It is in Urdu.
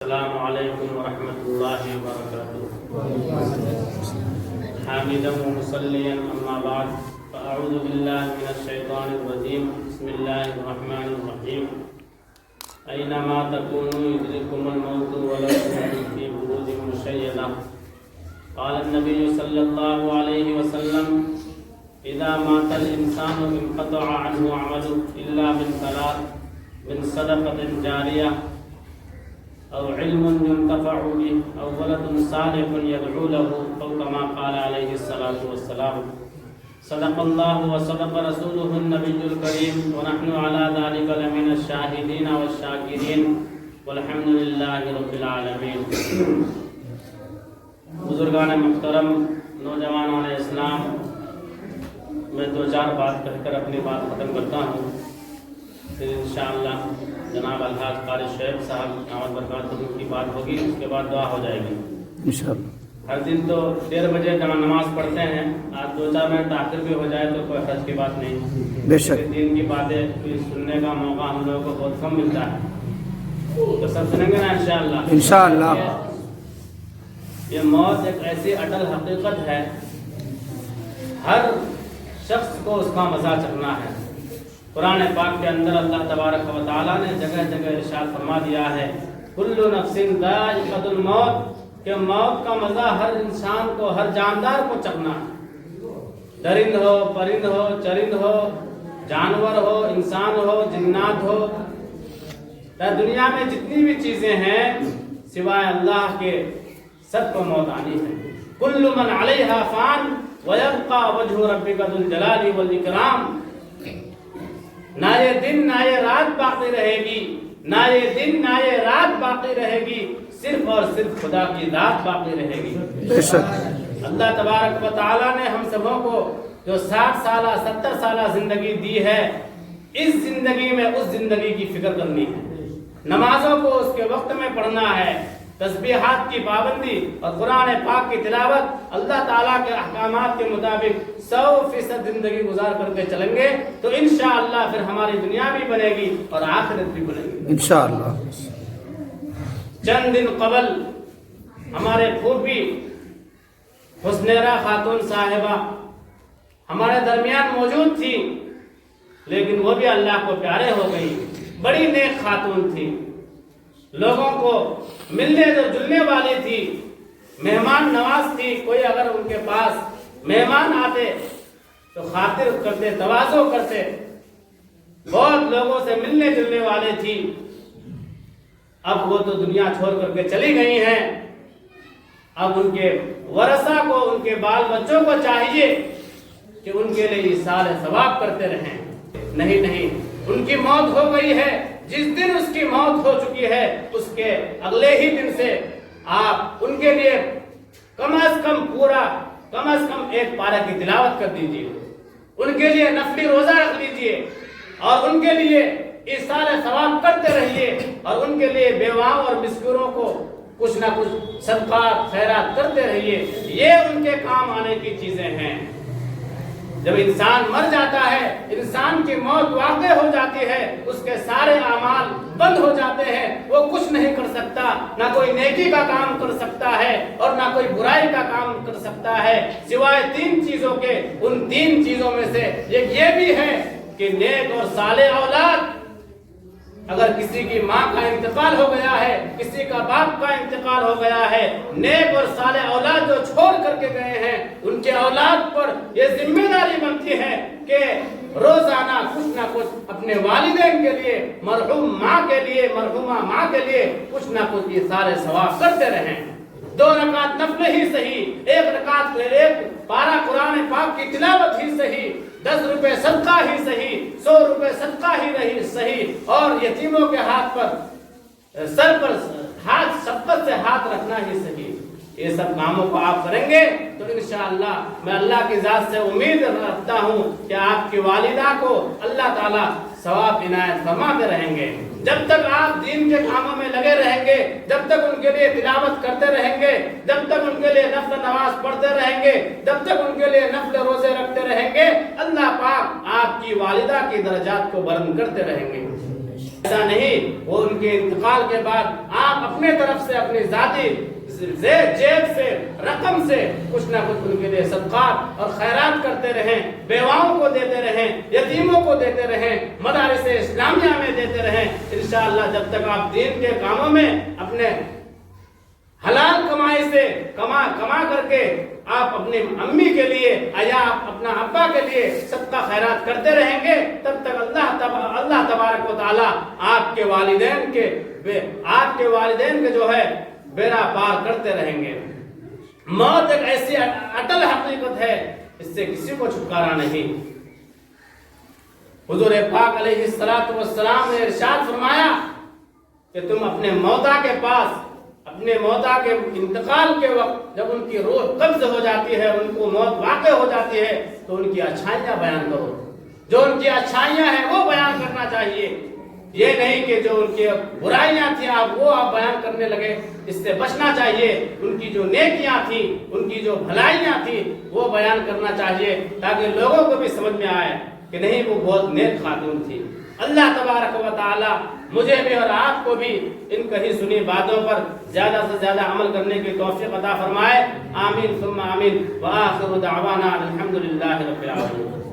السلام علیکم ورحمۃ اللہ وبرکاتہ حامدا ومصلیا اما بعد فاعوذ باللہ من الشیطان الرجیم بسم اللہ الرحمن الرحیم اینما تکونوا یدرککم الموت ولو کنتم فی بروج مشیدہ قال النبی صلی اللہ علیہ وسلم اذا مات الانسان انقطع عنه عمله الا من ثلاث من صدقۃ جاریہ او علم ينتفع به او ولد صالح يدعو له او كما قال عليه الصلاة والسلام صدق الله وصدق رسوله النبي الكريم ونحن على ذلك لمن الشاهدين والشاكرين والحمد لله رب العالمين. بزرگان محترم، نوجوانان اسلام، میں دو چار بات کہہ کر اپنی بات ختم کرتا ہوں، پھر انشاءاللہ جناب الحاج قاری شعیب صاحب دامت برکاتہ کی بات ہوگی، اس کے بعد دعا ہو جائے گی انشاءاللہ. ہر دن تو 1:30 بجے جہاں نماز پڑھتے ہیں، آج 2-4 منٹ تاخیر بھی ہو جائے تو کوئی حرج کی بات نہیں. بے شک دین کی باتیں سننے کا موقع ہم لوگوں کو بہت کم ملتا ہے، تو سب سنیں گے نا انشاءاللہ. انشاءاللہ یہ موت ایک ایسی اٹل حقیقت ہے، ہر شخص کو اس کا مزہ چکھنا ہے. قرآن پاک کے اندر اللہ تبارک و تعالیٰ نے جگہ جگہ ارشاد فرما دیا ہے کل نفس ذائقۃ الموت، کہ موت کا مزہ ہر انسان کو، ہر جاندار کو چکھنا ہے. درند ہو، پرند ہو، چرند ہو، جانور ہو، انسان ہو، جنات ہو، دنیا میں جتنی بھی چیزیں ہیں سوائے اللہ کے، سب کو موت آنی ہے. کل من علیہا فان ویبقى وجہ ربک ذو الجلال والاکرام. نہ یہ دن نہ یہ رات باقی رہے گی، نہ یہ دن نہ یہ رات باقی رہے گی، صرف اور صرف خدا کی ذات باقی رہے گی. اللہ تبارک و تعالیٰ نے ہم سبوں کو جو 60 سالہ 70 سالہ زندگی دی ہے، اس زندگی میں اس زندگی کی فکر کرنی ہے. نمازوں کو اس کے وقت میں پڑھنا ہے، تسبیحات کی پابندی اور قرآن پاک کی تلاوت، اللہ تعالیٰ کے احکامات کے مطابق 100% زندگی گزار کر کے چلیں گے تو انشاءاللہ پھر ہماری دنیا بھی بنے گی اور آخرت بھی بنے گی انشاءاللہ. چند دن قبل ہمارے پھوپھی حسنیرہ خاتون صاحبہ ہمارے درمیان موجود تھی، لیکن وہ بھی اللہ کو پیارے ہو گئی. بڑی نیک خاتون تھی، لوگوں کو ملنے جو جلنے والی تھی، مہمان نواز تھی. کوئی اگر ان کے پاس مہمان آتے تو خاطر کرتے، تواضع کرتے، بہت لوگوں سے ملنے جلنے والے تھی. اب وہ تو دنیا چھوڑ کر کے چلی گئی ہیں. اب ان کے ورثہ کو، ان کے بال بچوں کو چاہیے کہ ان کے لیے ایثار ثواب کرتے رہیں. نہیں، ان کی موت ہو گئی ہے. جس دن اس کی موت ہو چکی ہے اس کے اگلے ہی دن سے آپ ان کے لیے کم از کم ایک پارہ کی تلاوت کر دیجئے، ان کے لیے نفلی روزہ رکھ لیجئے اور ان کے لیے ایثار ثواب کرتے رہیے اور ان کے لیے بیواؤں اور مسکینوں کو کچھ نہ کچھ صدقات خیرات کرتے رہیے. یہ ان کے کام آنے کی چیزیں ہیں. جب انسان مر جاتا ہے، انسان کی موت واقع ہو جاتی ہے، اس کے سارے اعمال بند ہو جاتے ہیں. وہ کچھ نہیں کر سکتا، نہ کوئی نیکی کا کام کر سکتا ہے اور نہ کوئی برائی کا کام کر سکتا ہے، سوائے 3 چیزوں کے. ان 3 چیزوں میں سے ایک یہ بھی ہے کہ نیک اور صالح اولاد. اگر کسی کی ماں کا انتقال ہو گیا ہے، کسی کا باپ کا انتقال ہو گیا ہے، نیک اور صالح اولاد جو چھوڑ کر کے گئے ہیں، ان کے اولاد پر یہ ذمہ داری بنتی ہے کہ روزانہ کچھ نہ کچھ اپنے والدین کے لیے، مرحوم ماں کے لیے، مرحومہ ماں کے لیے کچھ نہ کچھ ایثار ثواب کرتے رہیں. 2 رکعت نفل ہی صحیح، 1 رکعت 1 پارہ قرآن پاک کی تلاوت ہی صحیح، 10 روپے صدقہ ہی صحیح، 100 روپے صدقہ ہی رہی صحیح، اور یتیموں کے ہاتھ پر، سر پر ہاتھ، شفقت سے ہاتھ رکھنا ہی صحیح. یہ سب کاموں کو آپ کریں گے تو انشاءاللہ میں اللہ کی ذات سے امید رکھتا ہوں کہ آپ کی والدہ کو اللہ تعالیٰ ثواب عنایت فرماتے رہیں گے. جب تک آپ دین کے کاموں میں لگے رہیں گے، جب تک ان کے لیے تلاوت کرتے رہیں گے، جب تک ان کے لیے نفل نماز پڑھتے رہیں گے، جب تک ان کے لیے نفل روزے رکھتے رہیں گے، اللہ پاک آپ کی والدہ کی درجات کو بلند کرتے رہیں گے. ایسا نہیں، وہ ان کے انتقال کے بعد آپ اپنے طرف سے اپنی ذاتی جیب سے رقم سے کچھ نہ کچھ ان کے لیے صدقات اور خیرات کرتے رہیں، بیواؤں کو دیتے رہیں، یتیموں کو دیتے رہیں، مدارس اسلامیہ میں دیتے رہیں۔ انشاءاللہ جب تک آپ دین کے کاموں میں اپنے حلال کمائی سے کما کر کے آپ اپنی امی کے لیے یا اپنا ابا کے لیے صدقہ خیرات کرتے رہیں گے، تب تک اللہ تبارک و تعالی آپ کے والدین کے جو ہے بیڑا پار کرتے رہیں گے۔ موت ایک ایسی اٹل حقیقت ہے، اس سے کسی کو چھٹکارا نہیں۔ حضور پاک علیہ السلام نے ارشاد فرمایا کہ تم اپنے موتا کے پاس، اپنے موتا کے انتقال کے وقت جب ان کی روح قبض ہو جاتی ہے، ان کو موت واقع ہو جاتی ہے، تو ان کی اچھائیاں بیان کرو۔ جو ان کی اچھائیاں ہیں وہ بیان کرنا چاہیے، یہ نہیں کہ جو ان کی برائیاں تھیں وہ آپ بیان کرنے لگے۔ اس سے بچنا چاہیے۔ ان کی جو نیکیاں تھیں، ان کی جو بھلائیاں تھیں وہ بیان کرنا چاہیے، تاکہ لوگوں کو بھی سمجھ میں آئے کہ نہیں وہ بہت نیک خاتون تھی۔ اللہ تبارک و تعالی مجھے بھی اور آپ کو بھی ان کہی سنی باتوں پر زیادہ سے زیادہ عمل کرنے کی توفیق عطا فرمائے۔ آمین ثم آمین۔ وآخر دعوانا الحمدللہ رب العالمین۔